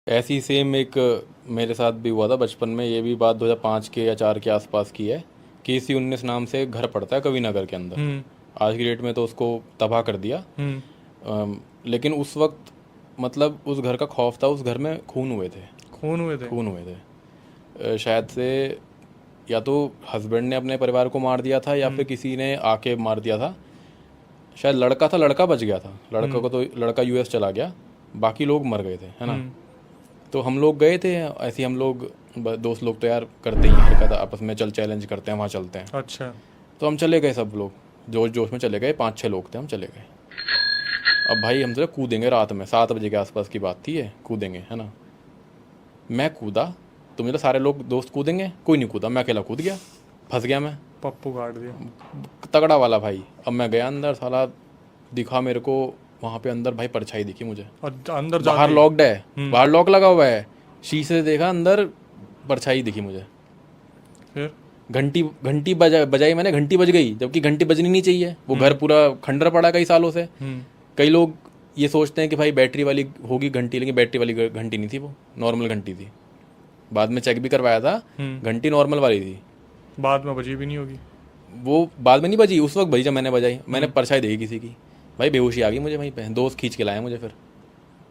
ऐसी सेम एक मेरे साथ भी हुआ था बचपन में। ये भी बात 2005 के या 4 के आसपास की है। KC 19 नाम से घर पड़ता है कवि नगर के अंदर। हम्म। आज की डेट में तो उसको तबाह कर दिया। हम्म। लेकिन उस वक्त मतलब उस घर का खौफ था, उस घर में खून हुए थे। खून हुए थे? खून हुए थे। शायद से या तो हस्बैंड ने अपने परिवार को मार दिया था या फिर किसी ने आके मार दिया था। शायद लड़का था, लड़का बच गया था। लड़का को तो लड़का US चला गया, बाकी लोग मर गए थे, है ना। हम्म। तो हम लोग गए थे ऐसे ही। हम लोग दोस्त लोग तो यार करते ही हैं हरकत आपस में, चल चैलेंज करते हैं, वहाँ चलते हैं। अच्छा। तो हम चले गए, सब लोग जोश जोश में चले गए, 5-6 लोग थे, हम चले गए। अब भाई हम सोचे कूदेंगे, रात में 7 बजे के आसपास की बात थी, ये कूदेंगे, है ना। मैं कूदा तो मुझे तो सारे लोग दोस्त कूदेंगे, कोई नहीं कूदा, मैं अकेला कूद गया, फंस गया मैं, पप्पू काट दिया? तगड़ा वाला भाई। अब मैं गया अंदर, साला दिखा मेरे को वहाँ पे अंदर भाई परछाई दिखी मुझे। और अंदर बाहर जाके? लॉक्ड है, बाहर लॉक लगा हुआ है, शीशे से देखा, अंदर परछाई दिखी मुझे। फिर? घंटी घंटी बजाई मैंने, घंटी बज गई, जबकि घंटी बजनी नहीं चाहिए। वो घर पूरा खंडर पड़ा कई सालों से। कई लोग ये सोचते हैं कि भाई बैटरी वाली होगी घंटी, लेकिन बैटरी वाली घंटी नहीं थी, वो नॉर्मल घंटी थी। बाद में चेक भी करवाया था, घंटी नॉर्मल वाली थी। बाद में बजी भी नहीं होगी? वो बाद में नहीं बजी, उस वक्त बजी जब मैंने बजाई। मैंने परछाई देखी किसी की, भाई बेहोशी आ गई मुझे वहीं पे। दोस्त खींच के लाया मुझे, फिर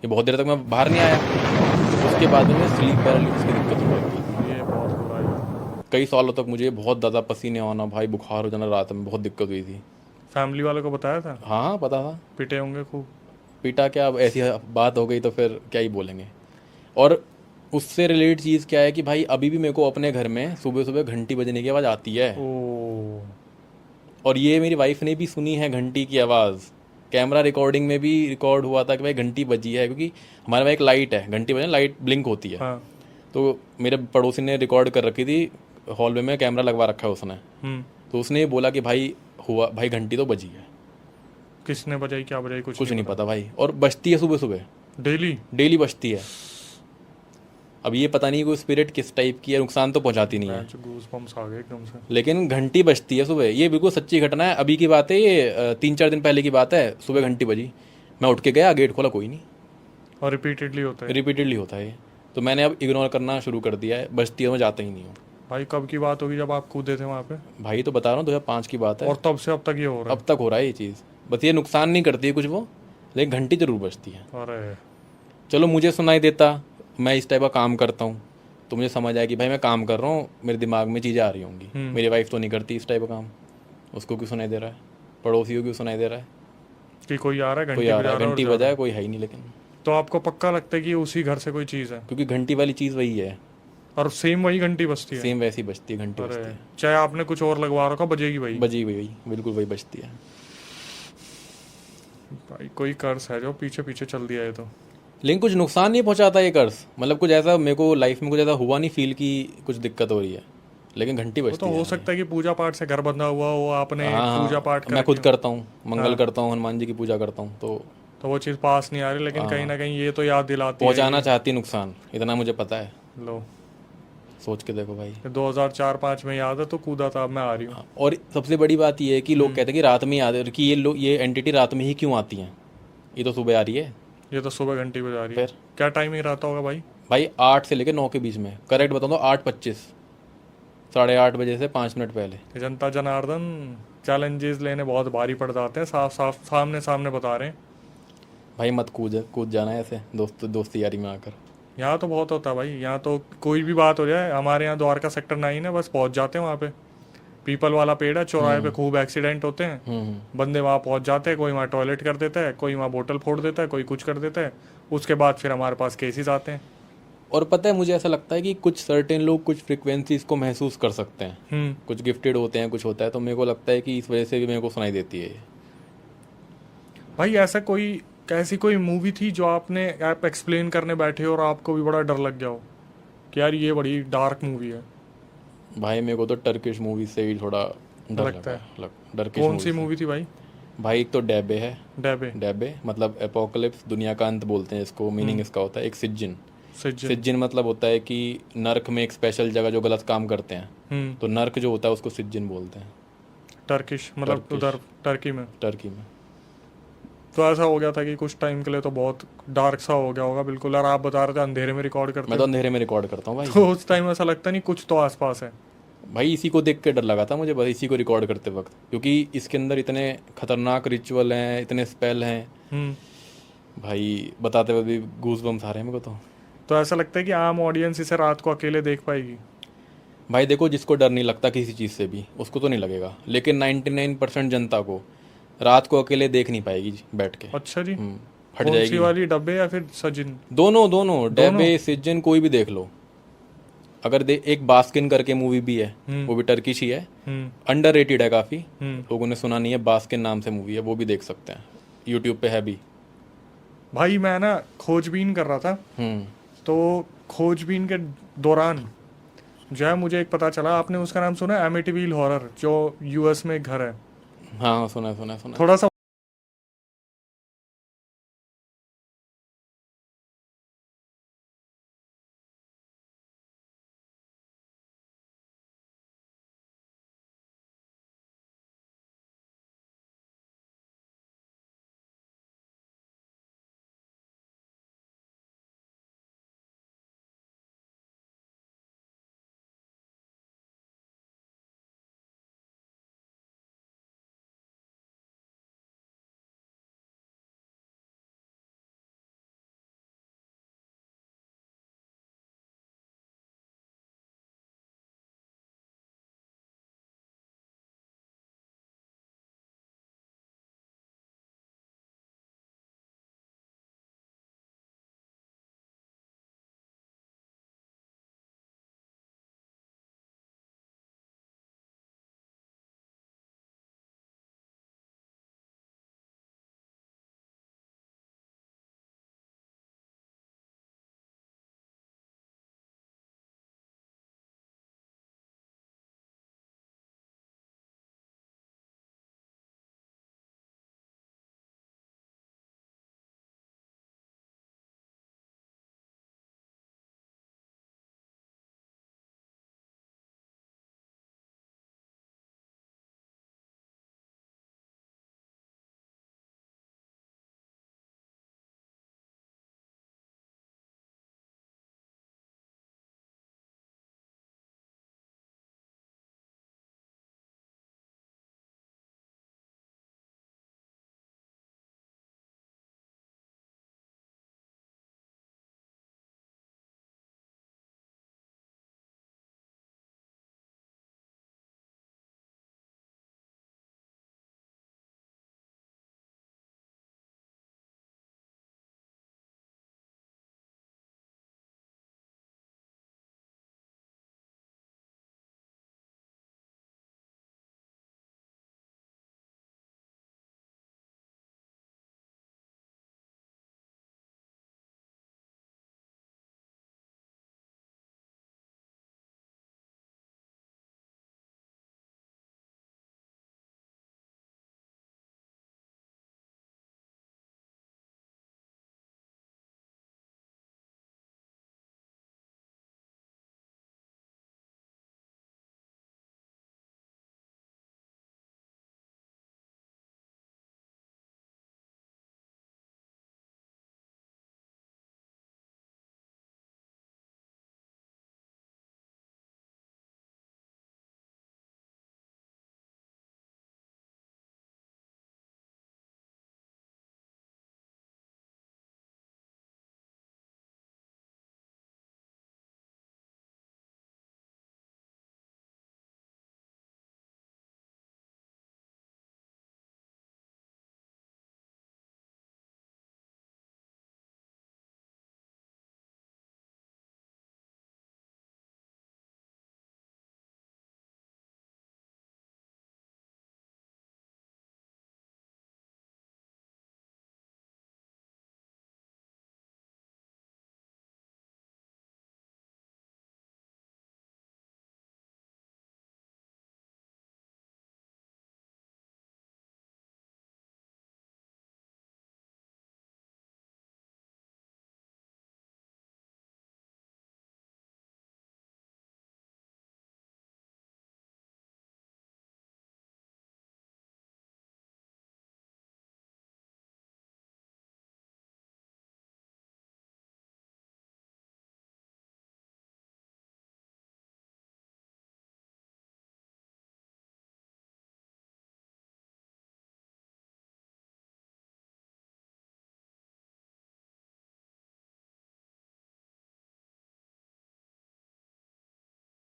ये बहुत देर तक मैं बाहर नहीं आया। उसके बाद में स्लीप पैरालिसिस की दिक्कत होने लगी। ये बहुत बुरा है। कई सालों तक मुझे बहुत ज़्यादा पसीने आना, भाई बुखार हो जाना, रात में बहुत दिक्कत हुई थी। फैमिली वालों को बताया था? हाँ हाँ पता था। पिटे होंगे खूब? पीटा क्या, अब ऐसी बात हो गई तो फिर क्या ही बोलेंगे। और उससे रिलेटेड चीज़ क्या है कि भाई अभी भी मेरे को अपने घर में सुबह सुबह घंटी बजने की आवाज़ आती है। ओ। और ये मेरी वाइफ ने भी सुनी है घंटी की आवाज़। कैमरा रिकॉर्डिंग में भी रिकॉर्ड हुआ था कि भाई घंटी बजी है, क्योंकि हमारे वहाँ एक लाइट है, घंटी बजने लाइट ब्लिंक होती है। हाँ। तो मेरे पड़ोसी ने रिकॉर्ड कर रखी थी, हॉलवे में कैमरा लगवा रखा है उसने। तो उसने ये बोला कि भाई हुआ, भाई घंटी तो बजी है। किसने बजाई, क्या बजाई, कुछ कुछ नहीं नहीं पता? पता भाई, और बजती है सुबह सुबह, डेली? डेली बजती है। अब ये पता नहीं कोई स्पिरिट किस टाइप की है, नुकसान तो पहुंचाती नहीं है, गूज बम्स आ गए एकदम से। लेकिन घंटी बजती है सुबह। ये बिल्कुल सच्ची घटना है, अभी की बात है ये, 3-4 दिन पहले की बात है। सुबह घंटी बजी, मैं उठ के गया, गेट खोला, कोई नहीं। और रिपीटेडली होता है? रिपीटेडली होता है ये। तो मैंने अब इग्नोर करना शुरू कर दिया है, बजती है मैं जाता ही नहीं हूँ। भाई कब की बात होगी जब आप कूदे थे वहाँ पे? भाई तो बता रहा हूँ 2005 की बात है। और तब से अब तक ये हो रहा अब तक हो रहा है ये चीज़। बस ये नुकसान नहीं करती है कुछ वो, लेकिन घंटी जरूर बजती है। है? अरे। चलो मुझे सुनाई देता, मैं इस टाइप का काम करता हूँ तो मुझे समझ आया कि भाई मैं काम कर रहा हूँ, मेरे दिमाग में चीज़ें आ रही होंगी। मेरी वाइफ तो नहीं करती इस टाइप का काम, उसको क्यों सुनाई दे रहा है, पड़ोसियों क्यों सुनाई दे रहा है। कि कोई आ रहा है, कोई घंटी आ बजा रहा है, रहा है और घंटी जा रहा बजाए, है? कोई है ही नहीं लेकिन। तो आपको पक्का लगता है कि उसी घर से कोई चीज़ है? क्योंकि घंटी वाली चीज़ वही है, और सेम वही घंटी बजती है? सेम वैसी बजती है, घंटी अरे। बजती है। चाहे आपने कुछ और लगवा रखा, बजेगी भाई? बजी हुई वही, बिल्कुल वही बजती है। भाई कोई कर्स है जो पीछे पीछे चल दिया है तो। लेकिन कुछ नुकसान नहीं पहुंचाता ये कर्ज, मतलब कुछ ऐसा मेरे को लाइफ में कुछ ऐसा हुआ नहीं फील कि कुछ दिक्कत हो रही है, लेकिन घंटी वो बजती तो है हो भाई। सकता है कि पूजा पाठ से घर बंधा हुआ हो, आपने हाँ पूजा पाठ हाँ, मैं खुद करके। करता हूँ, मंगल हाँ। करता हूँ, हनुमान जी की पूजा करता हूँ, तो वो चीज़ पास नहीं आ रही, लेकिन कहीं हाँ, ना कहीं ये तो याद दिलाती है पहुंचाना कि चाहती नुकसान, इतना मुझे पता है। लो। सोच के देखो भाई। 2004-05 में याद है तो कूदा था, अब मैं आ रही हूँ। हाँ, और सबसे बड़ी बात ये है कि लोग कहते हैं कि रात में याद है, कि ये एंटिटी रात में ही क्यों आती हैं, ये तो सुबह आ रही है। ये तो सुबह घंटी बजा रही है। फिर क्या टाइमिंग रहता होगा भाई? भाई 8 से लेकर 9 के बीच में, करेक्ट बताऊँ तो 8:25, 8:30 बजे से 5 मिनट पहले। ये जनता जनार्दन चैलेंजेस लेने बहुत भारी पड़ जाते हैं, साफ साफ सामने सामने बता रहे हैं। भाई मत कूद कूद जाना है ऐसे दोस्ती यारी में आकर। यहाँ तो बहुत होता है भाई, यहाँ तो कोई भी बात हो जाए, हमारे यहाँ द्वारका सेक्टर 9 है, बस पहुँच जाते हैं वहाँ पे। पीपल वाला पेड़ है, चौराहे पे खूब एक्सीडेंट होते हैं। बंदे वहाँ पहुँच जाते हैं, कोई वहाँ टॉयलेट कर देता है, कोई वहाँ बोतल फोड़ देता है, कोई कुछ कर देता है। उसके बाद फिर हमारे पास केसेस आते हैं। और पता है मुझे ऐसा लगता है कि कुछ सर्टेन लोग कुछ फ्रिक्वेंसीज को महसूस कर सकते हैं, कुछ गिफ्टेड होते हैं, कुछ होता है, तो मेरे को लगता है कि इस वजह से भी मेरे को सुनाई देती है ये। भाई ऐसा कोई, ऐसी कोई मूवी थी जो आपने आप एक्सप्लेन करने बैठे हो और आपको भी बड़ा डर लग गया हो कि यार ये बड़ी डार्क मूवी है? भाई मेरे को तो टर्किश मूवी से ही थोड़ा डर लगता लगा है? टर्किश कौन मूवी सी से। मूवी थी भाई? भाई एक तो डैबे है। डैबे? डैबे मतलब एपोकलिप्स, दुनिया का अंत बोलते हैं इसको, मीनिंग इसका होता है। एक सिज्जिन। सिज्जन? सिज्जिन मतलब होता है कि नर्क में एक स्पेशल जगह जो गलत काम करते हैं, तो नर्क जो होता है उसको सिज्जिन बोलते हैं। टर्किश मतलब टर्किश, उधर टर्की में? टर्की में। तो ऐसा हो गया था कि कुछ टाइम के लिए तो बहुत डार्क सा हो गया होगा बिल्कुल, और आप बता रहे थे अंधेरे में रिकॉर्ड करते मैं तो अंधेरे में रिकॉर्ड करता हूँ भाई। तो उस टाइम ऐसा लगता नहीं कुछ तो आसपास है? भाई इसी को देख के डर लगा था मुझे, बस इसी को रिकॉर्ड करते वक्त, क्योंकि इसके अंदर इतने खतरनाक रिचुअल हैं, इतने स्पेल हैं भाई, बताते हुए भी गूज बम्स आ रहे हैं मेरे को। तो ऐसा लगता है कि आम ऑडियंस इसे रात को अकेले देख पाएगी? भाई देखो, जिसको डर नहीं लगता किसी चीज़ से भी उसको तो नहीं लगेगा, लेकिन 99% जनता को रात को अकेले देख नहीं पाएगी बैठ के। अच्छा जी। फट कौन सी जाएगी। वाली, डब्बे या फिर सजिन? दोनों दोनों, डेबे सिजन कोई भी देख लो। अगर एक बास्किन करके मूवी भी है, वो भी टर्किश ही है, अंडररेटेड है काफ़ी, लोगों ने सुना नहीं है, बास्किन नाम से मूवी है, वो भी देख सकते हैं, यूट्यूब पे है भी। भाई मैं ना खोजबीन कर रहा था, तो खोजबीन के दौरान जो है मुझे एक पता चला, आपने उसका नाम सुना है, एमिटीविल हॉरर, जो यूएस में एक घर है? हाँ सुना है, सुना है, सुना है। थोड़ा सा